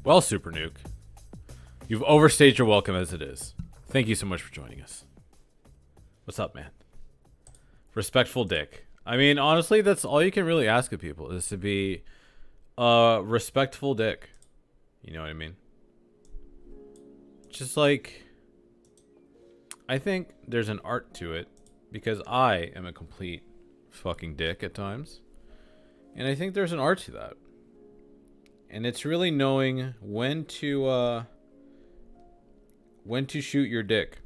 Well, Super Nuke, you've overstayed your welcome as it is. Thank you so much for joining us. What's up, man? Respectful dick. I mean, honestly, that's all you can really ask of people is to be a respectful dick. You know what I mean? Just like, I think there's an art to it because I am a complete fucking dick at times. And I think there's an art to that. And it's really knowing when to shoot your dick.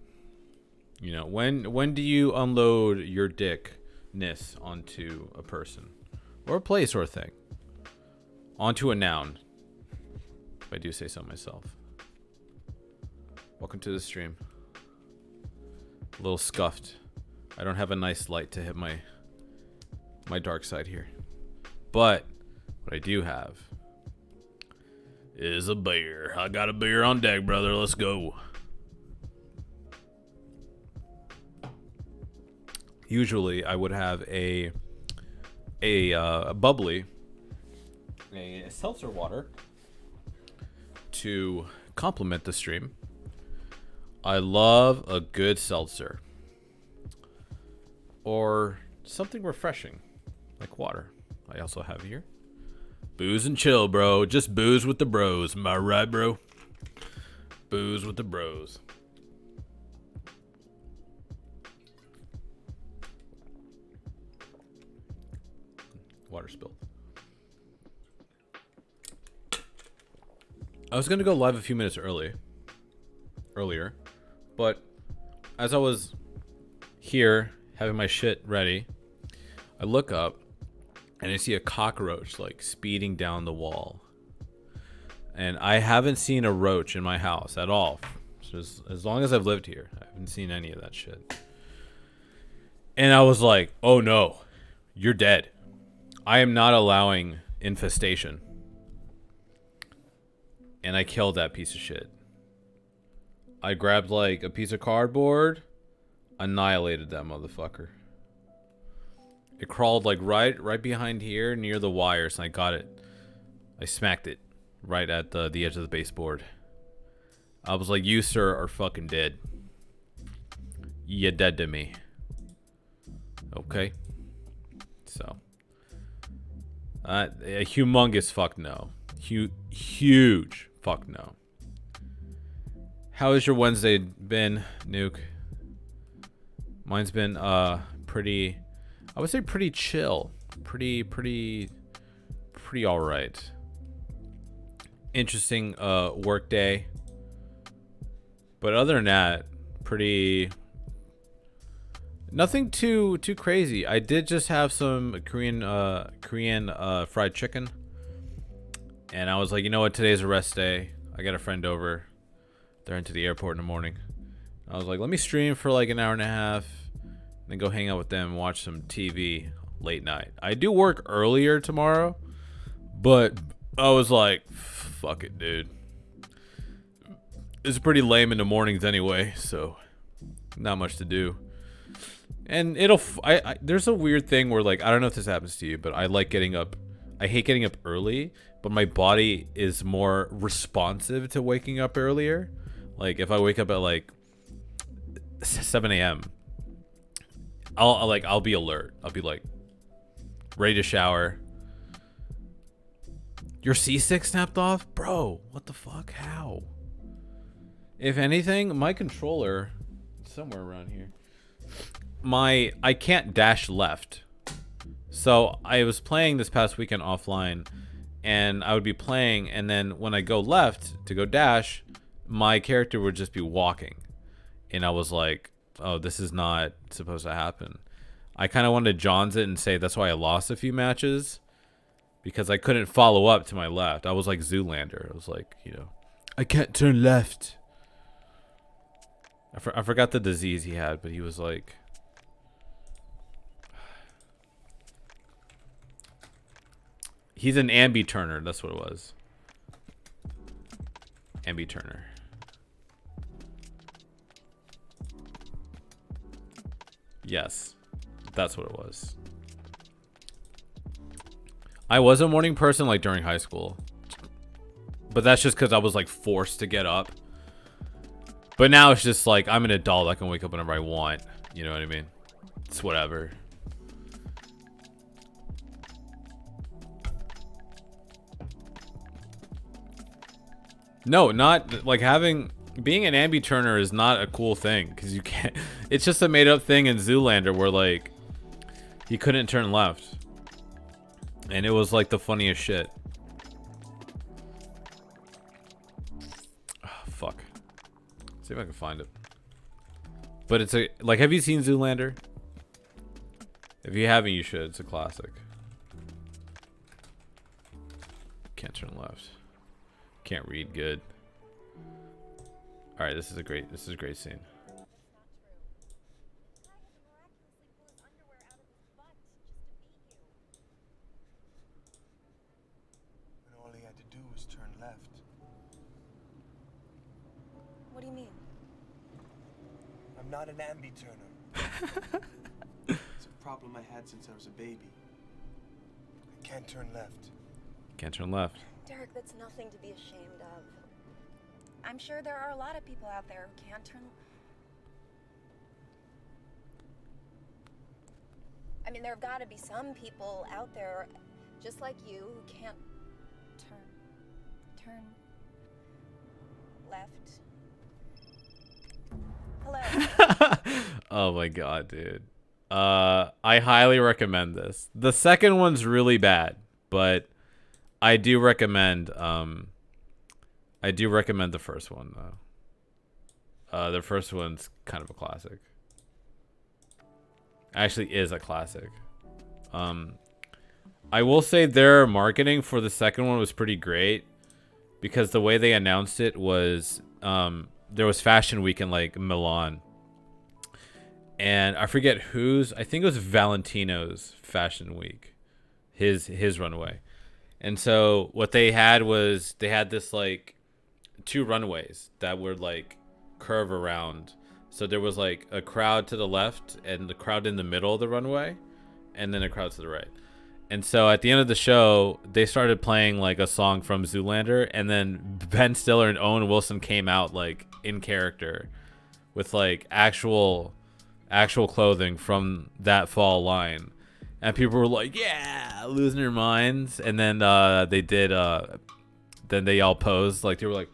You know, when do you unload your dickness onto a person or a place or a thing? Onto a noun. If I do say so myself. Welcome to the stream. A little scuffed. I don't have a nice light to hit my dark side here. But what I do have is a beer. I got a beer on deck, brother. Let's go. Usually I would have a bubbly, a seltzer water to complement the stream. I love a good seltzer or something refreshing like water. I also have here booze and chill, bro. Just booze with the bros. Am I right, bro? Booze with the bros. Water spilled. I was gonna go live a few minutes earlier, but as I was here having my shit ready, I look up and I see a cockroach like speeding down the wall. And I haven't seen a roach in my house at all. Just as long as I've lived here, I haven't seen any of that shit. And I was like, oh no, you're dead. I am not allowing infestation. And I killed that piece of shit. I grabbed like a piece of cardboard, annihilated that motherfucker. It crawled like right behind here near the wires, and I got it. I smacked it right at the edge of the baseboard. I was like, you, sir, are fucking dead. You're dead to me. Okay? So. A humongous fuck no. Huge fuck no. How has your Wednesday been, Nuke? Mine's been pretty, I would say pretty chill. Pretty alright. Interesting work day. But other than that, pretty, nothing too crazy. I did just have some Korean fried chicken. And I was like, you know what? Today's a rest day. I got a friend over. They're into the airport in the morning. I was like, let me stream for like an hour and a half. Then go hang out with them and watch some TV late night. I do work earlier tomorrow. But I was like, fuck it, dude. It's pretty lame in the mornings anyway. So not much to do. And there's a weird thing where like, I don't know if this happens to you, but I like getting up. I hate getting up early, but my body is more responsive to waking up earlier. Like if I wake up at like 7 a.m., I'll be alert. I'll be like ready to shower. Your C6 snapped off? Bro, what the fuck? How? If anything, my controller, somewhere around here, I can't dash left. So I was playing this past weekend offline, and I would be playing, and then when I go left to go dash, my character would just be walking. And I was like, oh, this is not supposed to happen. I kind of wanted to Johns it and say that's why I lost a few matches, because I couldn't follow up to my left. I was like Zoolander. I was like, you know, I can't turn left. I forgot the disease he had, but he was like, he's an ambi-turner. That's what it was. Ambi-turner. Yes, that's what it was. I was a morning person like during high school, But that's just because I was like forced to get up. But now it's just like I'm an adult. I can wake up whenever I want. You know what I mean? It's whatever. No, not like being an ambi-turner is not a cool thing because you can't. It's just a made-up thing in Zoolander where like he couldn't turn left, and it was like the funniest shit. Oh, fuck. See if I can find it. But it's a like. Have you seen Zoolander? If you haven't, you should. It's a classic. Can't turn left. Can't read good. All right, this is a great scene. And all he had to do was turn left. What do you mean? I'm not an ambi-turner. It's a problem I had since I was a baby. I can't turn left. Can't turn left. Derek, that's nothing to be ashamed of. I'm sure there are a lot of people out there who can't turn. I mean, there have got to be some people out there just like you who can't turn left. Hello. Oh my god, dude. I highly recommend this. The second one's really bad, but I do recommend the first one though. The first one's kind of a classic. Actually is a classic. I will say their marketing for the second one was pretty great because the way they announced it was there was Fashion Week in like Milan. And I forget whose, I think it was Valentino's Fashion Week. His runway. And so what they had was they had this like two runways that would like curve around. So there was like a crowd to the left and the crowd in the middle of the runway and then a crowd to the right. And so at the end of the show, they started playing like a song from Zoolander, and then Ben Stiller and Owen Wilson came out like in character with like actual clothing from that fall line. And people were like, yeah, losing their minds. And then then they all posed. Like, they were like,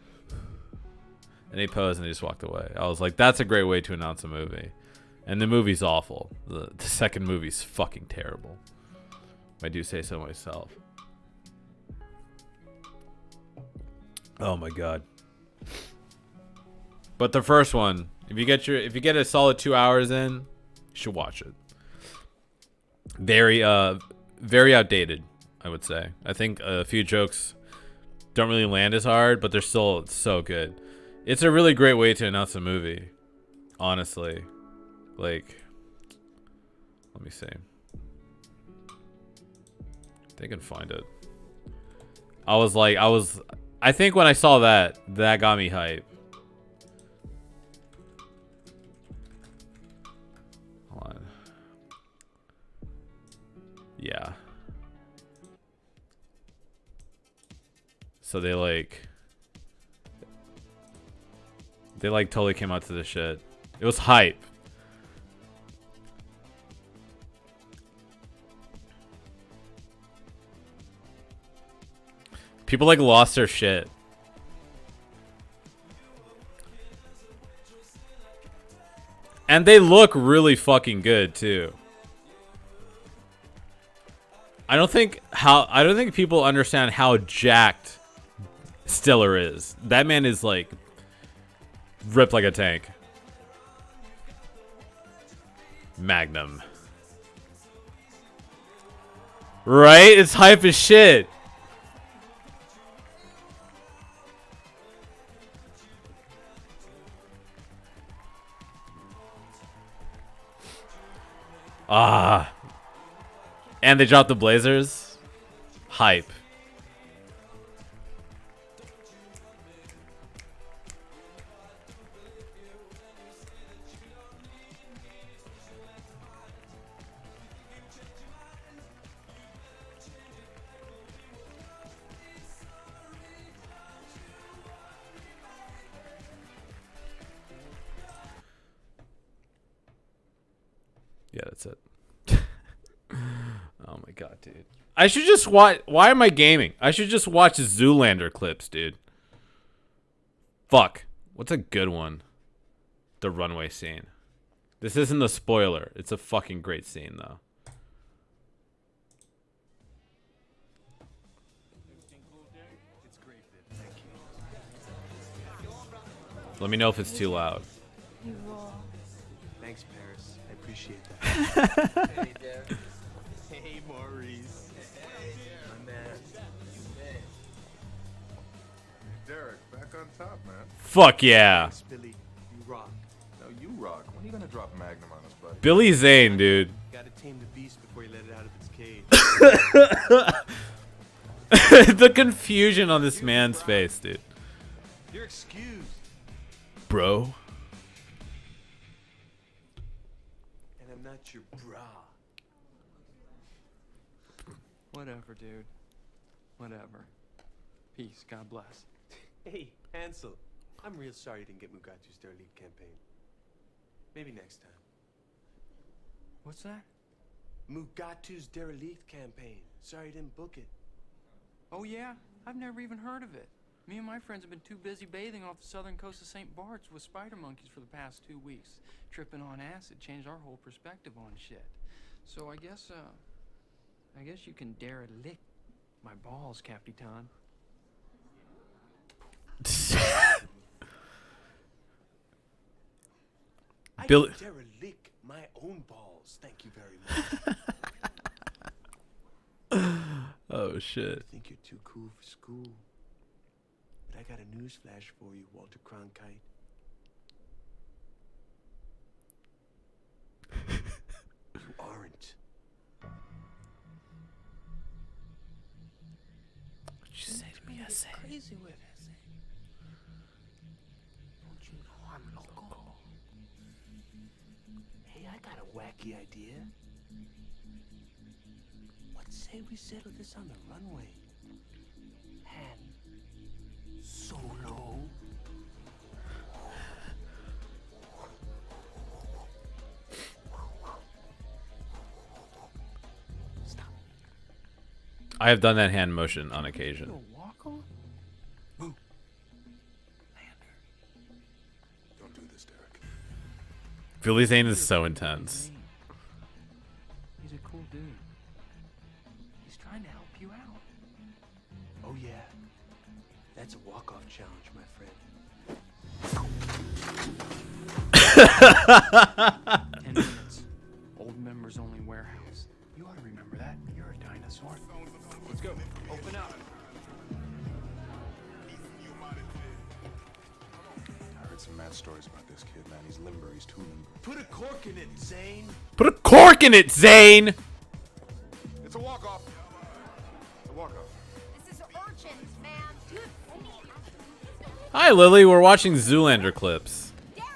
and they posed and they just walked away. I was like, that's a great way to announce a movie. And the movie's awful. The second movie's fucking terrible. I do say so myself. Oh my god. But the first one, if you get a solid 2 hours in, you should watch it. Very outdated, I would say. I think a few jokes don't really land as hard, but they're still so good. It's a really great way to announce a movie, honestly. Like, let me see. They can find it. I think when I saw that got me hype. Hold on. Yeah. So they totally came out to this shit. It was hype. People like lost their shit. And they look really fucking good too. I don't think people understand how jacked Stiller is. That man is like ripped like a tank. Magnum. Right? It's hype as shit. Ah. And they dropped the blazers. Hype. Yeah, that's it. Oh my god, dude. I should just watch. Why am I gaming? I should just watch Zoolander clips, dude. Fuck. What's a good one? The runway scene. This isn't a spoiler. It's a fucking great scene, though. Let me know if it's too loud. Thanks, Paris. I appreciate that. Hey, Derek. Hey, Maurice. My man. Derek, back on top, man. Fuck yeah. Thanks, Billy. You rock. No, you rock. When are you gonna drop Magnum on us, buddy? Billy Zane, dude. Gotta tame the beast before you let it out of its cage. The confusion on this man's face, dude. You're excused. Bro. And I'm not your bra. Whatever, dude. Whatever. Peace. God bless. Hey, Hansel. I'm real sorry you didn't get Mugatu's Derelict campaign. Maybe next time. What's that? Mugatu's Derelict campaign. Sorry you didn't book it. Oh, yeah? I've never even heard of it. Me and my friends have been too busy bathing off the southern coast of St. Bart's with spider monkeys for the past 2 weeks. Tripping on acid changed our whole perspective on shit. So I guess you can derelict my balls, Capitan. I Billy- can derelict my own balls. Thank you very much. Oh shit. I think you're too cool for school. But I got a news flash for you, Walter Cronkite. You aren't. What'd you say to me? I say. Crazy with it. Don't you know I'm local? Hey, I got a wacky idea. What say we settle this on the runway? Han Solo. Stop. I have done that hand motion on occasion. You'll walk on? Move. Don't do this, Derek. Billy Zane is so intense. He's a cool dude. He's trying to help you out. Oh yeah. That's a walk-off challenge, my friend. 10 minutes. Old members only warehouse. You ought to remember that. You're a dinosaur. Let's go. Open up. I heard some mad stories about this kid, man. He's limber. He's too limber. Put a cork in it, Zane. Put a cork in it, Zane! It's a walk-off. It's a walk-off. This is urgent, man. Dude, Hi, Lily. We're watching Zoolander clips. Derek!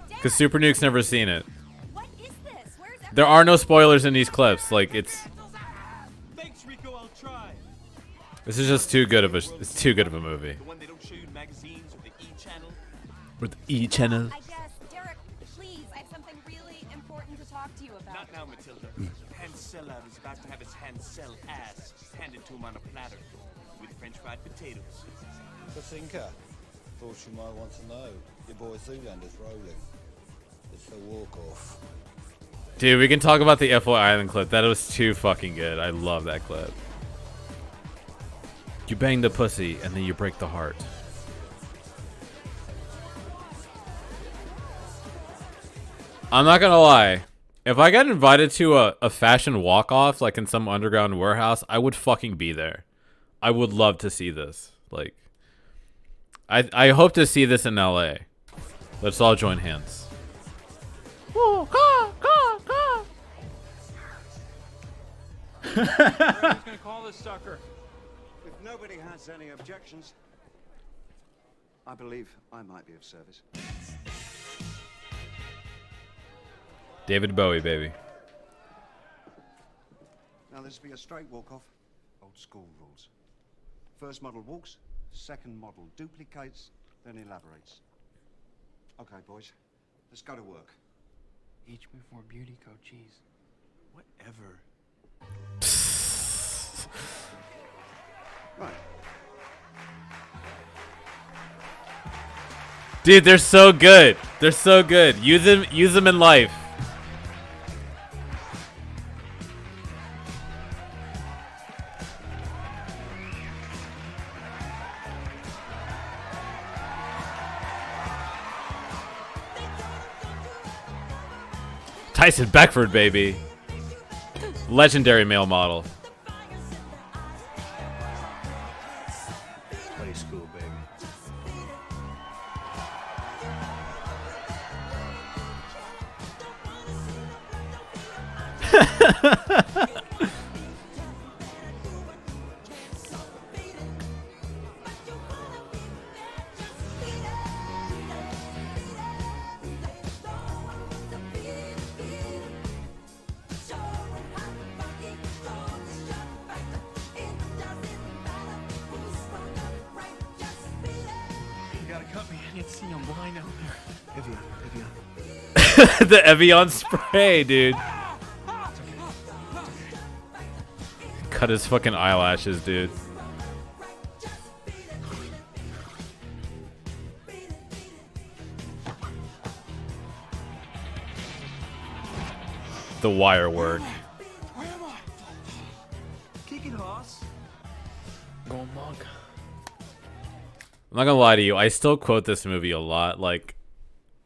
Because Super Nuke's never seen it. What is this? Where's There are no spoilers in these clips. Like, it's... Thanks, Rico. I'll try. This is just too good of a... It's too good of a movie. The one they don't show you in magazines or the E channel. With E channel. I guess, Derek, please, I have something really important to talk to you about. Not now, Matilda. Hansella is about to have his Hansel ass handed to him on a platter with French fried potatoes. Kasinka, thought you might want to know. Your boy Zoolander's rolling. It's a walk-off. Dude, we can talk about the FY Island clip. That was too fucking good. I love that clip. You bang the pussy, and then you break the heart. I'm not gonna lie. If I got invited to a fashion walk-off, like in some underground warehouse, I would fucking be there. I would love to see this. Like, I hope to see this in LA. Let's all join hands. Who's gonna call this sucker? If nobody has any objections, I believe I might be of service. David Bowie, baby. Now, this will be a straight walk-off. Old school rules. First model walks, second model duplicates, then elaborates. Okay, boys, let's go to work. Age before beauty code, jeez. Whatever. Right. Dude, they're so good. They're so good. Use them in life. Tyson Beckford, baby. Legendary male model. High school, baby. You gotta cut me. I can't see. I'm blind out there. Evian, Evian. The Evian spray, dude. Cut his fucking eyelashes, dude. The wire work. Where am I? Kicking horse. Go monk. I'm not gonna lie to you, I still quote this movie a lot. Like,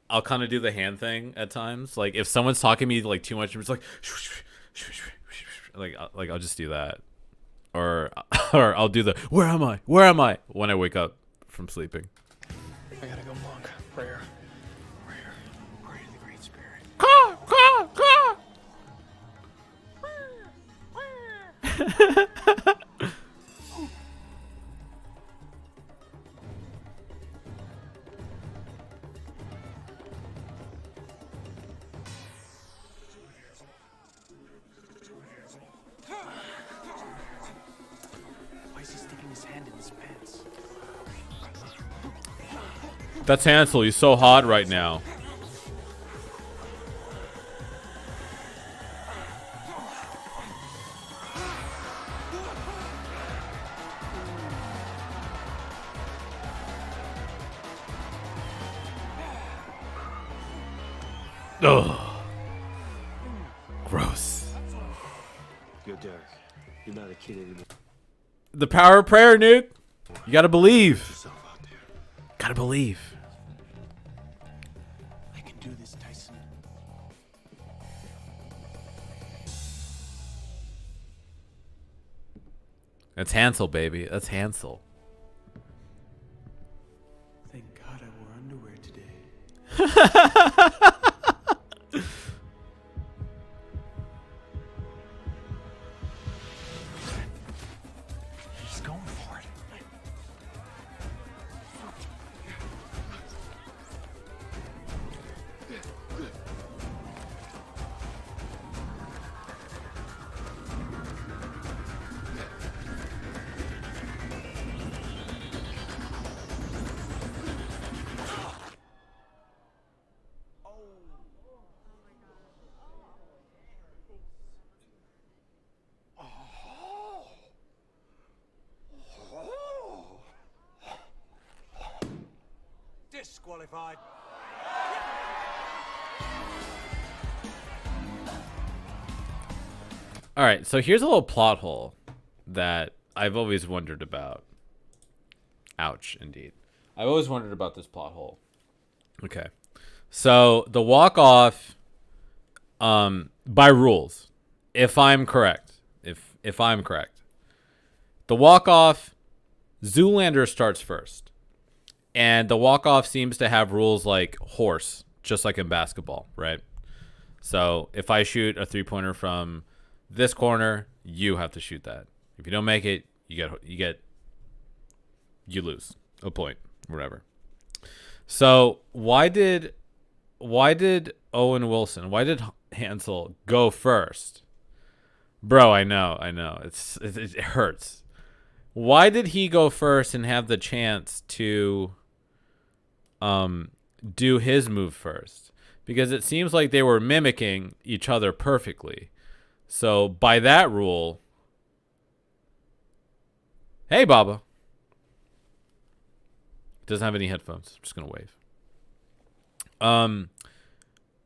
I'll kind of do the hand thing at times. Like, if someone's talking to me like too much, I'm just like I'll just do that, or I'll do the where am I when I wake up from sleeping. I gotta go monk. Prayer. Pray to the Great Spirit. Why is he sticking his hand in his pants? That's Hansel. He's so hot right now. Ugh. Gross. Yo, Derek, you're not a kid anymore. The power of prayer, Nuke. You gotta believe. Yourself out there. Gotta believe. I can do this, Tyson. That's Hansel, baby. That's Hansel. Thank God I wore underwear today. He's going for it. Disqualified. All right, so here's a little plot hole that I've always wondered about. Ouch, indeed. I've always wondered about this plot hole. Okay. So the walk-off, by rules, if I'm correct, if I'm correct, the walk-off, Zoolander starts first. And the walk-off seems to have rules like horse, just like in basketball, right? So if I shoot a three-pointer from this corner, you have to shoot that. If you don't make it, you lose a point, whatever. So why did Owen Wilson, why did Hansel go first? Bro, I know. It hurts. Why did he go first and have the chance to do his move first? because it seems like they were mimicking each other perfectly. So by that rule, hey Baba, doesn't have any headphones. I'm just gonna wave.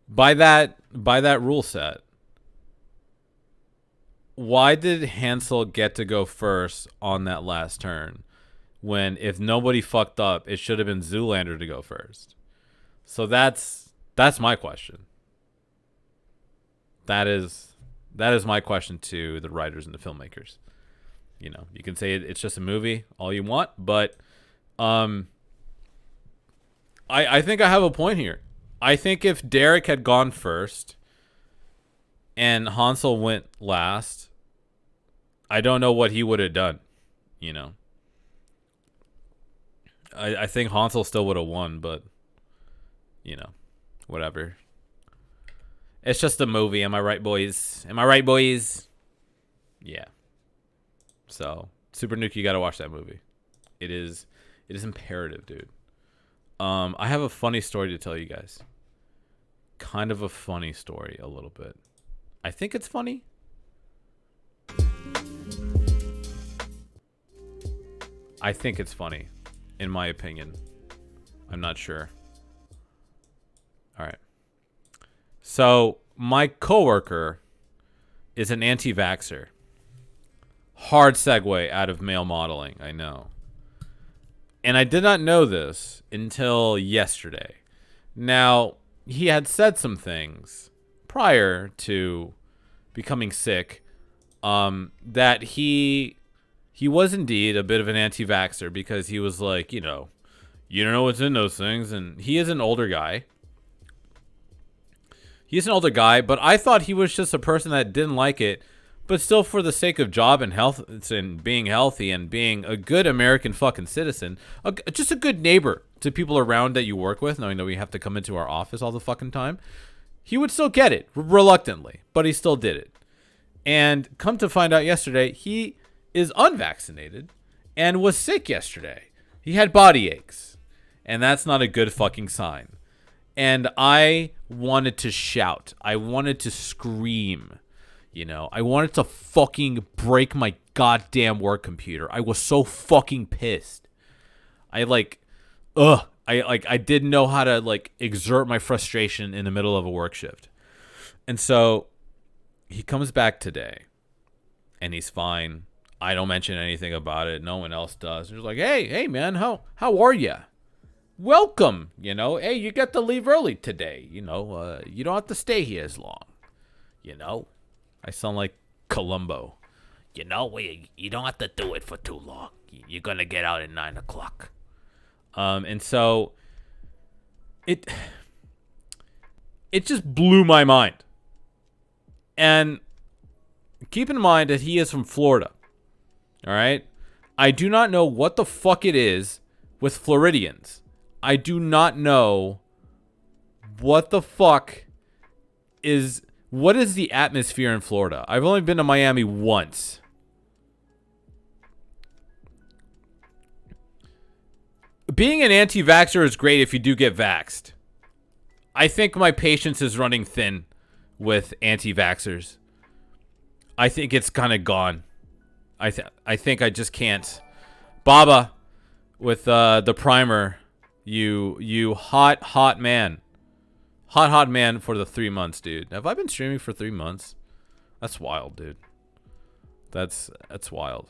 By that rule set, why did Hansel get to go first on that last turn? When if nobody fucked up, it should have been Zoolander to go first. So that's my question. That is my question to the writers and the filmmakers. You know, you can say it's just a movie all you want, but I think I have a point here. I think if Derek had gone first and Hansel went last, I don't know what he would have done, you know. I think Hansel still would have won, but, you know, whatever. It's just a movie. Am I right, boys? Am I right, boys? Yeah. So, Super Nuke, you got to watch that movie. It is imperative, dude. I have a funny story to tell you guys. Kind of a funny story, a little bit. I think it's funny. I think it's funny, in my opinion. I'm not sure. All right. So, my coworker is an anti-vaxxer. Hard segue out of male modeling, I know. And I did not know this until yesterday. Now, he had said some things prior to becoming sick, that he was indeed a bit of an anti-vaxxer, because he was like, you don't know what's in those things. And he is an older guy. He's an older guy, but I thought he was just a person that didn't like it, but still for the sake of job and health and being healthy and being a good American fucking citizen, just a good neighbor to people around that you work with, knowing that we have to come into our office all the fucking time, he would still get it, reluctantly, but he still did it. And come to find out yesterday, he is unvaccinated and was sick yesterday. He had body aches, and that's not a good fucking sign. And I wanted to shout. I wanted to scream. I wanted to fucking break my goddamn work computer. I was so fucking pissed. I didn't know how to exert my frustration in the middle of a work shift. And so he comes back today and he's fine. I don't mention anything about it. No one else does. He's like, hey man, how are you? Welcome. Hey, you get to leave early today. You don't have to stay here as long. I sound like Columbo. You don't have to do it for too long. You're going to get out at 9 o'clock. And so it just blew my mind. And keep in mind that he is from Florida. All right? I do not know what the fuck it is with Floridians. I do not know what the fuck is... What is the atmosphere in Florida? I've only been to Miami once. Being an anti-vaxxer is great if you do get vaxxed. I think my patience is running thin with anti-vaxxers. I think it's kind of gone. I think I just can't. Baba, with the primer, you hot man. Hot man for the 3 months, dude. Have I been streaming for 3 months? That's wild, dude. That's wild.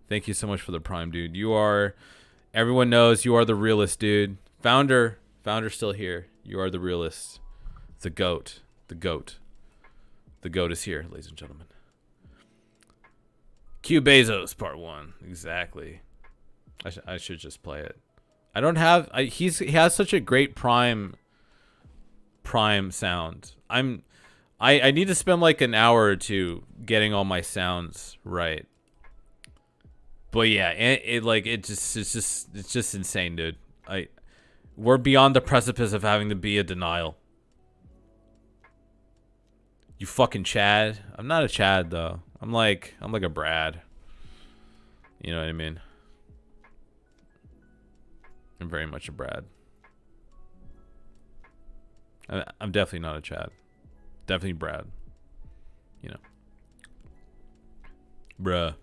Thank you so much for the prime, dude. Everyone knows you are the realest, dude. Founder still here. You are the realest. The goat. The goat is here, ladies and gentlemen. Q Bezos, part 1. Exactly. I should just play it. I don't have... he has such a great prime sound. I need to spend like an hour or two getting all my sounds right. But yeah, it's just insane, dude. We're beyond the precipice of having to be a denial. You fucking Chad. I'm not a Chad though. I'm like a Brad. You know what I mean? I'm very much a Brad. I'm definitely not a Chad. Definitely Brad. You know. Bruh.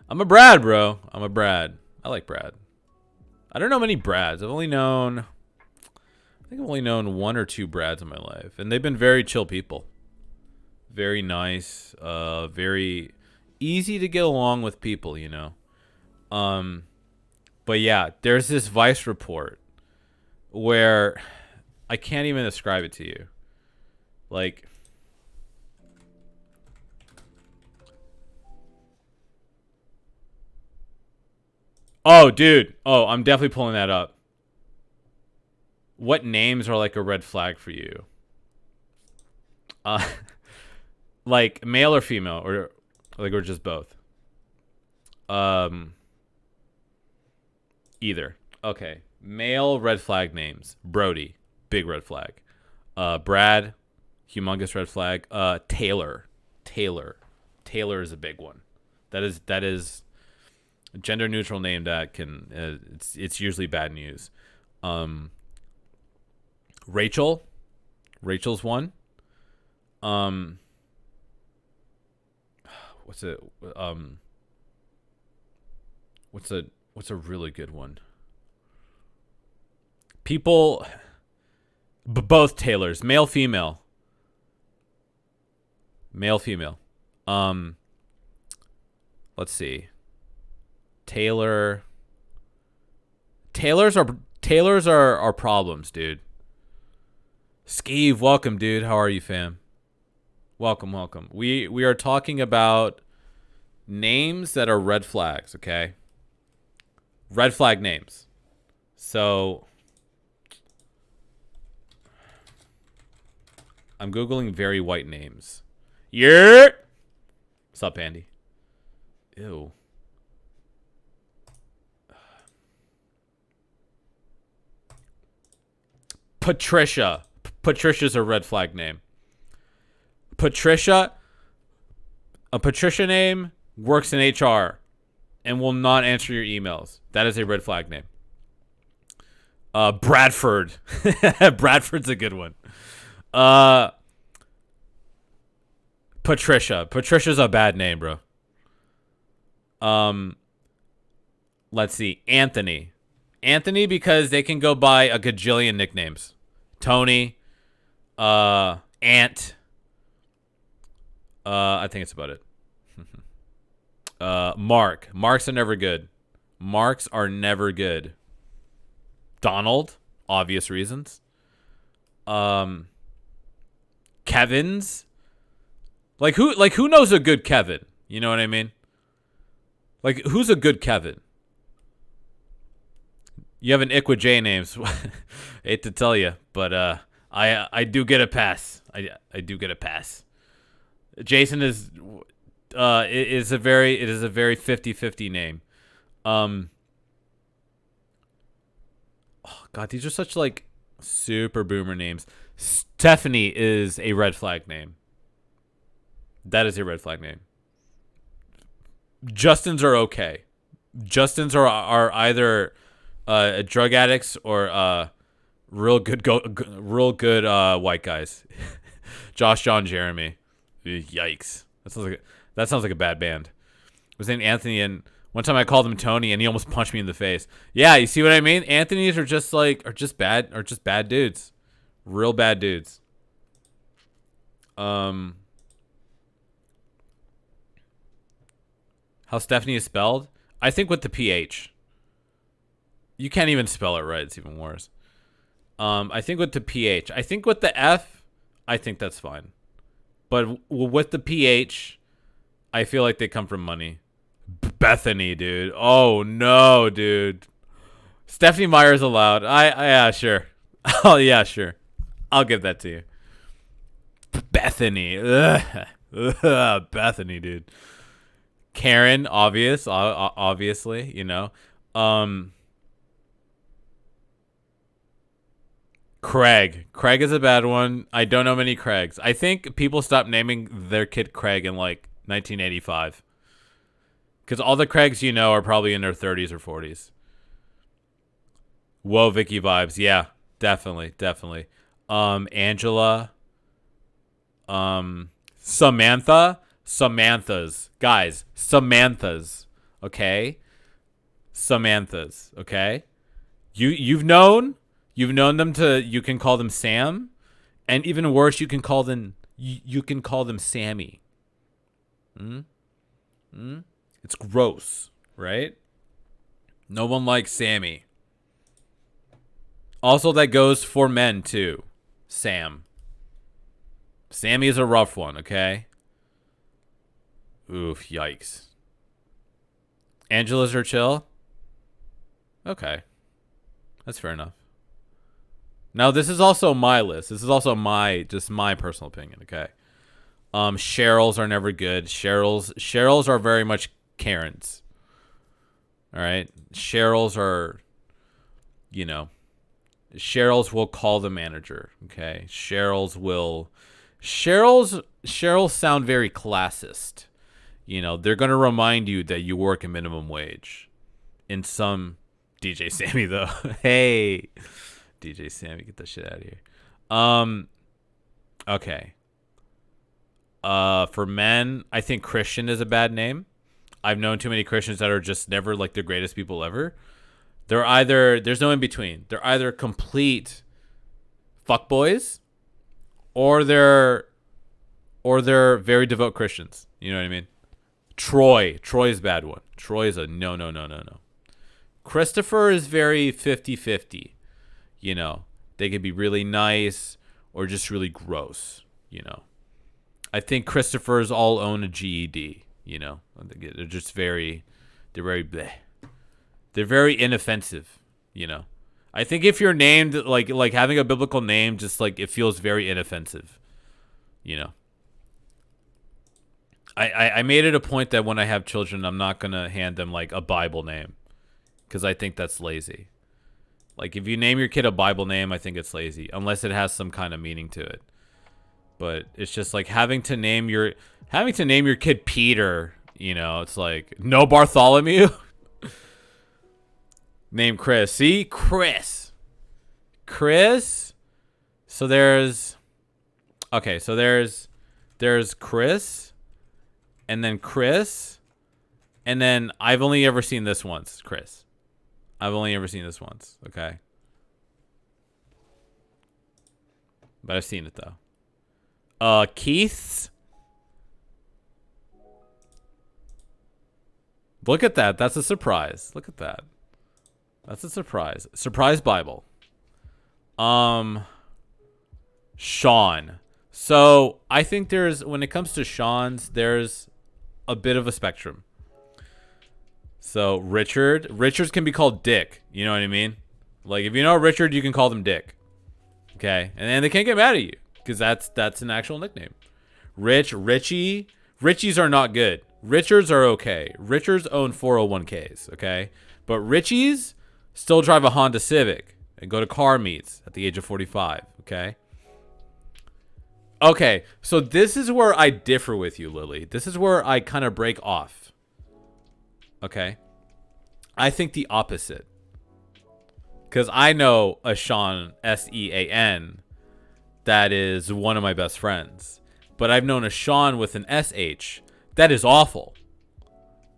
I'm a Brad, bro. I'm a Brad. I like Brad. I don't know many Brads. I think I've only known 1 or 2 Brads in my life. And they've been very chill people. Very nice. Very easy to get along with people, you know. But yeah, there's this Vice report where I can't even describe it to you. Like, oh, dude. Oh, I'm definitely pulling that up. What names are like a red flag for you? Like male or female, or just both? Either. Okay. Male red flag names. Brody, big red flag. Brad, humongous red flag. Taylor is a big one. That is a gender neutral name that can it's usually bad news. Rachel's one. What's a really good one? People, both Taylors, male, female. Let's see. Taylors are problems, dude. Skeeve, welcome, dude. How are you, fam? Welcome. We are talking about names that are red flags, okay? Red flag names. So I'm Googling very white names. Yeah. What's up, Andy? Ew. Patricia. Patricia's a red flag name. A Patricia name works in HR and will not answer your emails. That is a red flag name. Bradford. Bradford's a good one. Patricia. Patricia's a bad name, bro. Let's see. Anthony because they can go by a gajillion nicknames. Tony. Ant. I think it's about it. Marks are never good. Donald, obvious reasons. Kevin's. Like who knows a good Kevin? You know what I mean? Like, who's a good Kevin? You have an ick with J names. Hate to tell you, but I do get a pass. I do get a pass. Jason is a very 50-50 name. Oh god, these are such like super boomer names. Stephanie is a red flag name. That is a red flag name. Justins are okay. Justins are either drug addicts or real good white guys. Josh, John, Jeremy. Yikes. That sounds like a bad band. I was named Anthony, and one time I called him Tony, and he almost punched me in the face. Yeah, you see what I mean? Anthony's are just bad dudes. Real bad dudes. How Stephanie is spelled? I think with the PH. You can't even spell it right. It's even worse. I think with the PH. I think with the F, I think that's fine. But with the PH, I feel like they come from money. Bethany, dude. Oh, no, dude. Stephanie Meyer's allowed. Yeah, sure. Oh, yeah, sure. I'll give that to you. Bethany. Ugh. Bethany, dude. Karen, obviously, you know. Craig is a bad one. I don't know many Craigs. I think people stopped naming their kid Craig in like 1985. Because all the Craigs you know are probably in their 30s or 40s. Whoa, Vicky vibes. Yeah, definitely. Angela, Samantha's, guys, Samantha's, okay? Samantha's, okay? You've known them to, you can call them Sam, and even worse, you can call them Sammy. It's gross, right? No one likes Sammy. Also, that goes for men too. Sam. Sammy is a rough one, okay? Oof, yikes. Angela's are chill? Okay. That's fair enough. Now, this is also my list. This is also my personal opinion, okay? Cheryl's are never good. Cheryl's are very much Karens. All right? Cheryl's are, you know, Cheryl's will call the manager, okay? Cheryl's sound very classist. You know, they're going to remind you that you work a minimum wage. In some... DJ Sammy, though. Hey. DJ Sammy, get that shit out of here. Okay. For men, I think Christian is a bad name. I've known too many Christians that are just never, like, the greatest people ever. They're either... There's no in between. They're either complete fuckboys, or they're very devout Christians. You know what I mean? Troy is a bad one. Troy is a no. Christopher is very 50-50. You know, they could be really nice or just really gross, you know. I think Christophers all own a GED, you know. They're just very bleh. They're very inoffensive, you know. I think if you're named, like having a biblical name, just like it feels very inoffensive, you know. I made it a point that when I have children, I'm not going to hand them like a Bible name. Because I think that's lazy. Like, if you name your kid a Bible name, I think it's lazy. Unless it has some kind of meaning to it. But it's just like having to name your kid Peter, you know, it's like, no Bartholomew? Name Chris. See? Chris. So there's Chris. And then Chris. And then I've only ever seen this once, Chris. I've only ever seen this once, okay? But I've seen it, though. Keith's. Look at that. That's a surprise. Look at that. That's a surprise. Surprise Bible. Sean. So, I think when it comes to Sean's, there's a bit of a spectrum. So, Richards can be called Dick. You know what I mean? Like, if you know Richard, you can call them Dick. Okay? And then they can't get mad at you. Because that's an actual nickname. Richie. Richies are not good. Richards are okay. Richards own 401ks. Okay? But Richies still drive a Honda Civic. And go to car meets at the age of 45. Okay? Okay. So, this is where I differ with you, Lily. This is where I kind of break off. Okay. I think the opposite. Because I know a Sean, S-E-A-N, that is one of my best friends. But I've known a Sean with an S-H. That is awful.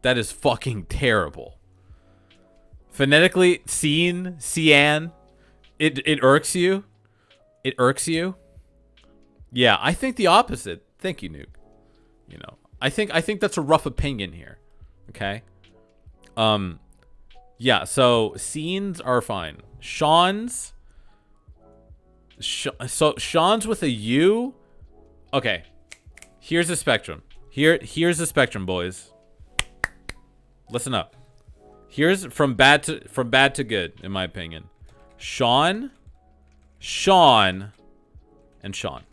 That is fucking terrible. Phonetically, Cian, it irks you. It irks you. Yeah, I think the opposite. Thank you, Nuke. You know, I think that's a rough opinion here. Okay. Yeah, so scenes are fine. Sean's with a U. Okay. Here's the spectrum. Here's the spectrum, boys. Listen up. Here's from bad to good, in my opinion. Sean, and Sean.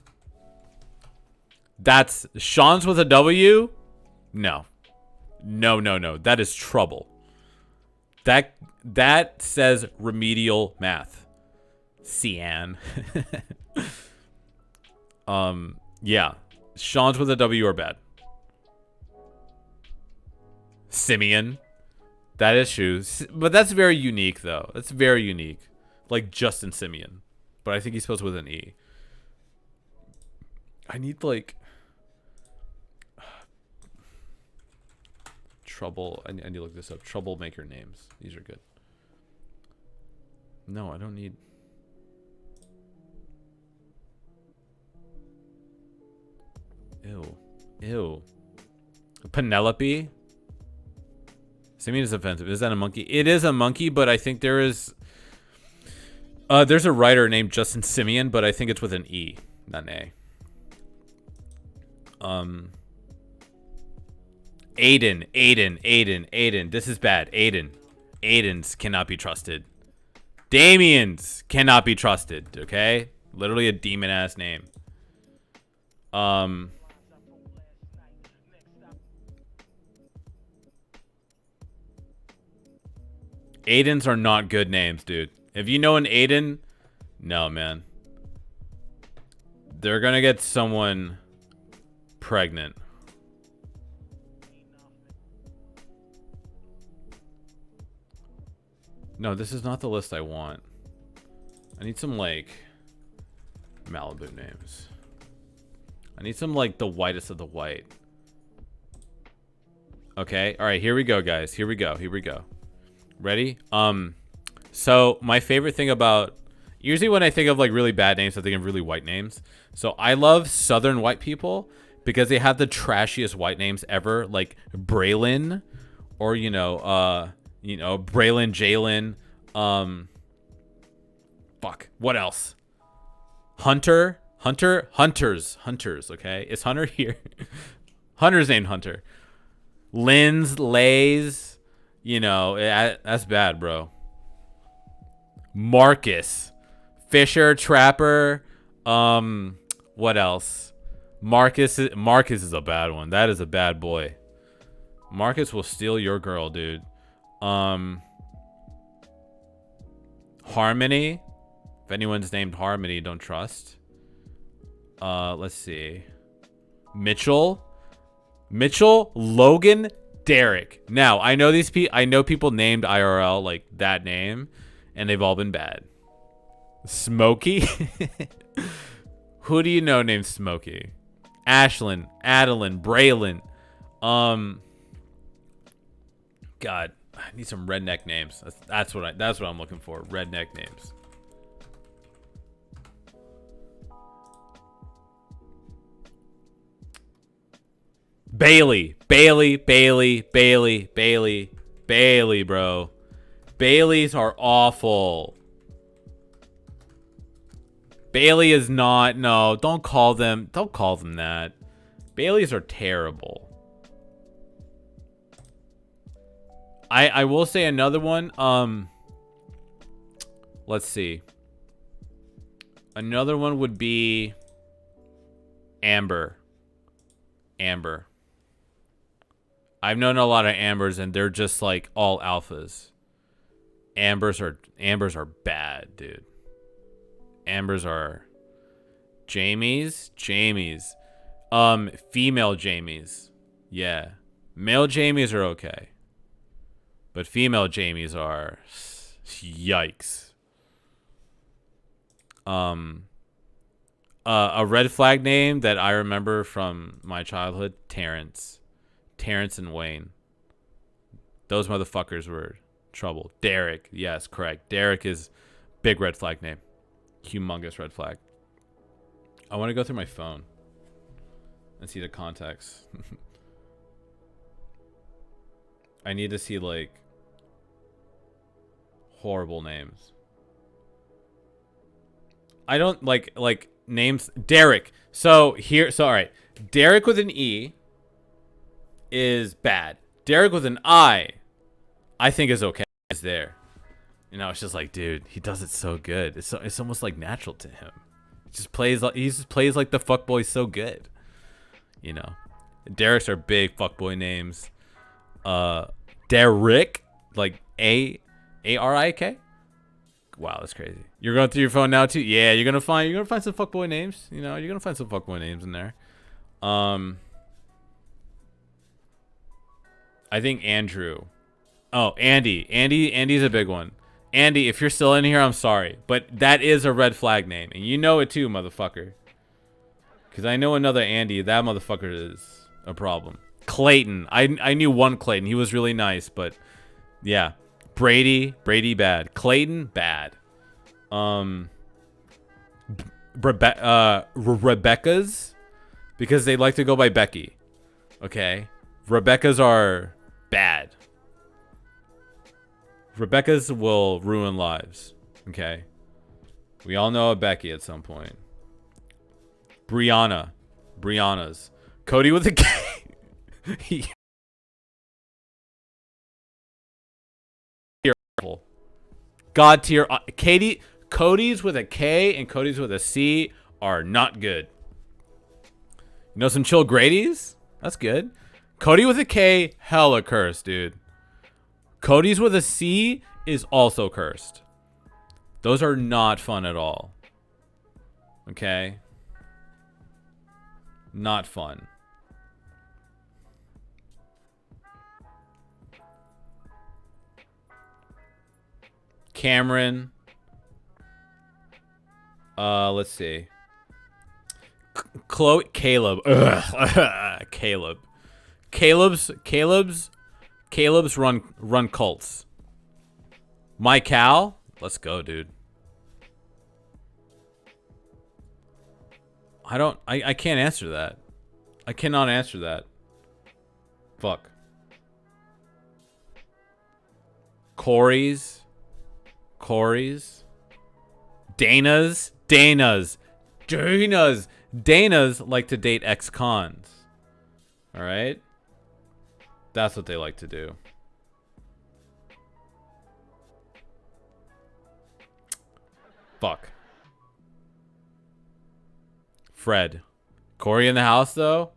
That's Sean's with a W? No. No. That is trouble. That says remedial math. Cian. Yeah. Sean's with a W are bad. Simeon. That is true. But that's very unique, though. That's very unique. Like Justin Simeon. But I think he spells with an E. I need like trouble. I need to look this up. Troublemaker names. These are good. No, I don't need. Ew. Ew. Penelope? Simeon is offensive. Is that a monkey? It is a monkey, but I think there is... there's a writer named Justin Simeon, but I think it's with an E, not an A. Aiden. This is bad. Aiden's cannot be trusted. Damien's cannot be trusted, okay? Literally a demon-ass name. Aidens are not good names, dude. If you know an Aiden, no, man. They're gonna get someone pregnant. No, this is not the list I want. I need some, like, Malibu names. I need some, like, the whitest of the white. Okay, alright, here we go, guys. Here we go. Ready? So my favorite thing about, usually when I think of like really bad names, I think of really white names. So I love Southern white people because they have the trashiest white names ever, like Braylon, or Braylon, Jalen. Fuck. What else? Hunters. Okay, is Hunter here? Hunter's named Hunter. Lynn's, Lays. That's bad, bro. Marcus. Fisher, Trapper. What else? Marcus is a bad one. That is a bad boy. Marcus will steal your girl, dude. Harmony. If anyone's named Harmony, don't trust. Let's see. Mitchell, Logan, Derek. Now, I know people named IRL like that name, and they've all been bad. Smokey? Who do you know named Smokey? Ashlyn, Adeline, Braylon. God, I need some redneck names. That's what I'm looking for. Redneck names. Bailey, bro. Baileys are awful. Bailey is not. No, don't call them that. Baileys are terrible. I will say another one. Let's see. Another one would be Amber. I've known a lot of Ambers, and they're just like all alphas. Ambers are bad, dude. Ambers are Jamies. Female Jamies. Yeah. Male Jamies are okay. But female Jamies are yikes. A red flag name that I remember from my childhood, Terrence and Wayne. Those motherfuckers were trouble. Derek, yes, correct. Derek is big red flag name. Humongous red flag. I want to go through my phone and see the context. I need to see like horrible names. I don't like names. Derek. So all right. Derek with an E is bad. Derek with an I think is okay. Is there. It's just like, dude, he does it so good. It's almost like natural to him. He just plays like the fuckboy so good. Derek's are big fuckboy names. Derek, like A-R-I-K. Wow, that's crazy. You're going through your phone now too? Yeah, you're gonna find some fuckboy names. You're gonna find some fuckboy names in there. I think Andrew. Oh, Andy. Andy's a big one. Andy, if you're still in here, I'm sorry. But that is a red flag name. And you know it too, motherfucker. Because I know another Andy. That motherfucker is a problem. Clayton. I knew one Clayton. He was really nice, but yeah. Brady bad. Clayton bad. Rebecca's, because they like to go by Becky. Okay, Rebecca's are bad. Rebecca's will ruin lives. Okay, we all know a Becky at some point. Brianna's. Cody with a K. God tier. Cody's with a K and Cody's with a C are not good. You know some chill Grady's? That's good. Cody with a K, hella cursed, dude. Cody's with a C is also cursed. Those are not fun at all. Okay? Not fun. Cameron. Let's see. Chloe, Caleb. Ugh. Caleb's run cults. My Cal, let's go, dude. I can't answer that. I cannot answer that. Fuck. Corey's. Dana's like to date ex-cons. All right? That's what they like to do. Fuck. Fred. Corey in the house, though?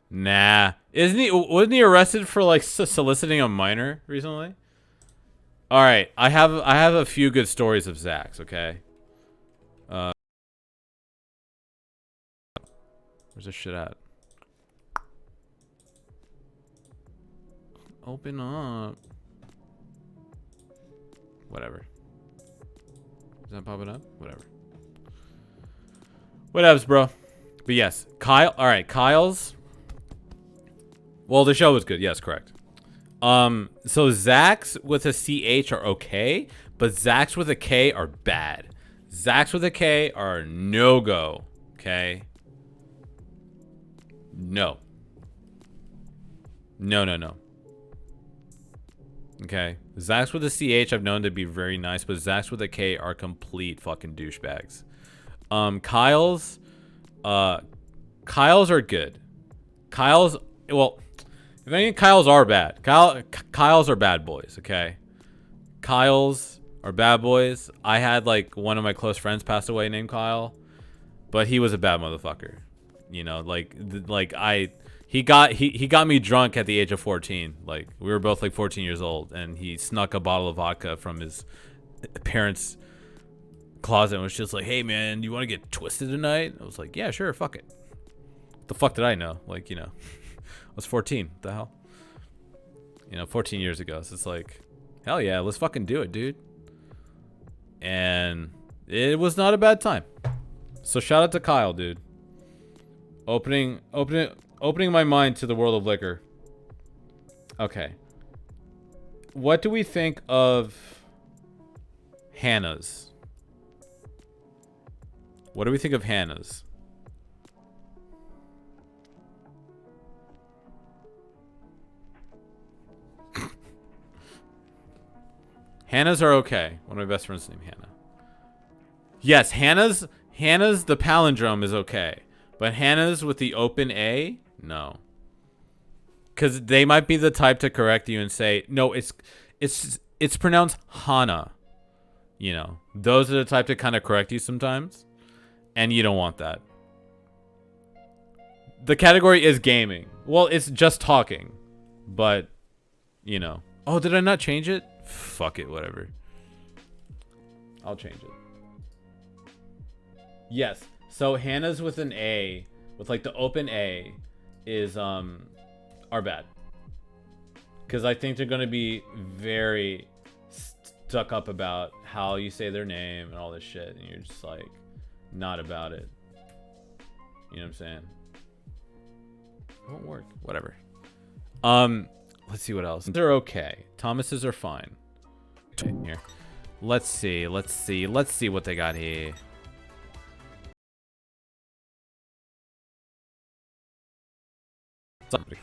Nah. Wasn't he arrested for, like, soliciting a minor recently? All right. I have a few good stories of Zach's, okay? Where's this shit at? Open up. Whatever. Is that popping up? Whatever. Whatevs, bro. But yes, Kyle. All right, Kyle's. Well, the show was good. Yes, correct. So Zach's with a CH are okay, but Zach's with a K are bad. Zach's with a K are no go. Okay. No. No. Okay. Zach's with a CH I've known to be very nice, but Zach's with a K are complete fucking douchebags. Kyle's are good. Kyle's, well, if any Kyle's are bad. Kyle's are bad boys, okay? Kyle's are bad boys. I had like one of my close friends pass away named Kyle, but he was a bad motherfucker. You know, he got me drunk at the age of 14. Like, we were both like 14 years old, and he snuck a bottle of vodka from his parents' closet and was just like, "Hey man, you want to get twisted tonight?" I was like, "Yeah, sure, fuck it." The fuck did I know? Like, you know, I was 14. What the hell? You know, 14 years ago. So it's like, hell yeah, let's fucking do it, dude. And it was not a bad time. So shout out to Kyle, dude. Opening my mind to the world of liquor. Okay. What do we think of Hannah's? What do we think of Hannah's? Hannah's are okay. One of my best friends named Hannah. Yes, Hannah's the palindrome is okay. But Hannah's with the open A, no. Because they might be the type to correct you and say, no, it's pronounced Hana. You know, those are the type to kind of correct you sometimes. And you don't want that. The category is gaming. Well, it's just talking. But, you know. Oh, did I not change it? Fuck it, whatever. I'll change it. Yes. So Hannah's with an A, with like the open A, is are bad. Because I think they're gonna be very stuck up about how you say their name and all this shit, and you're just like not about it. You know what I'm saying? It won't work. Whatever. Let's see what else. They're okay. Thomases are fine. Here. Let's see what they got here. Something.